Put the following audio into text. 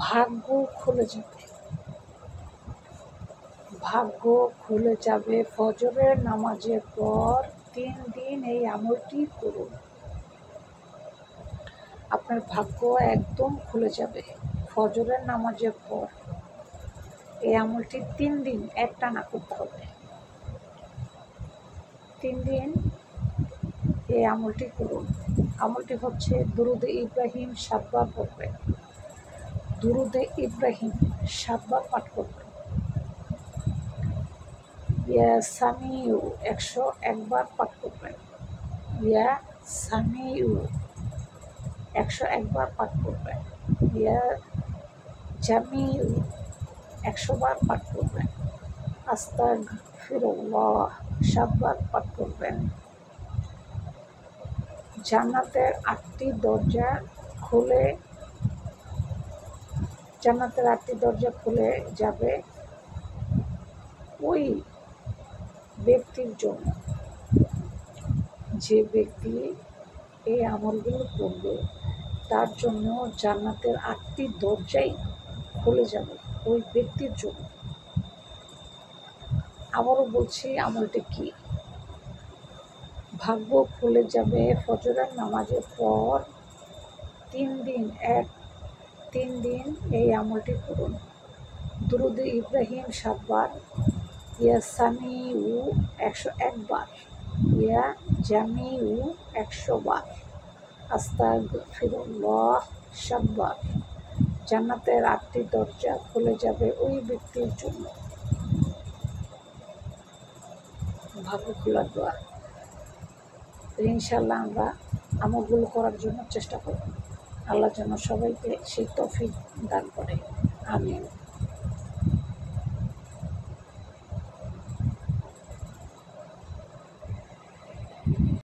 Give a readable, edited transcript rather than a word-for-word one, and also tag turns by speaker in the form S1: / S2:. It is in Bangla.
S1: ভাগ্য খুলে যাবে, ভাগ্য খুলে যাবে। ফজরের নামাজের পর 3 দিন এই আমলটি করুন, আপনার ভাগ্য একদম খুলে যাবে। ফজরের নামাজের পর এই আমলটি 3 দিন একটানা করতে হবে। 3 দিন এই আমলটি করুন। আমলটি হচ্ছে দুরুদে ইব্রাহিম 7 বার পড়বেন, দুরুদে ইব্রাহিম 7 বার পাঠ করবেন। ইয়া সামিউ 101 বার পাঠ করবেন, ইয়া সামিউ 101 বার পাঠ করবেন, ইয়া জামিউ 100 বার পাঠ করবেন, আস্তাগফিরুল্লাহ 7 বার পাঠ করবেন। জান্নাতের 8টি দরজা খুলে যাবে ওই ব্যক্তির জন্য, যে ব্যক্তি এই আমলগুলো করবে তার জন্য জান্নাতের 8টি দরজাই খুলে যাবে ওই ব্যক্তির জন্য। আবারও বলছি, আমলটি কি? ভাগ্য খুলে যাবে ফজরের নামাজের পর 3 দিন এই আমলটি করুন। দুরুদে ইব্রাহিম 7 বার, ইয়া সামিউ 101 বার, ইয়া জামিউ 100 বার, আস্তাগফিরুল্লাহ 7 বার। জান্নাতের 8টি দরজা খুলে যাবে ওই ব্যক্তির জন্য। ভাগ্য খোলার দোয়া। ইনশাআল্লাহ আমরা আমলগুলো করার জন্য চেষ্টা করব। আল্লাহ যেন সবাইকে সেই তৌফিক দান করে। আমিন।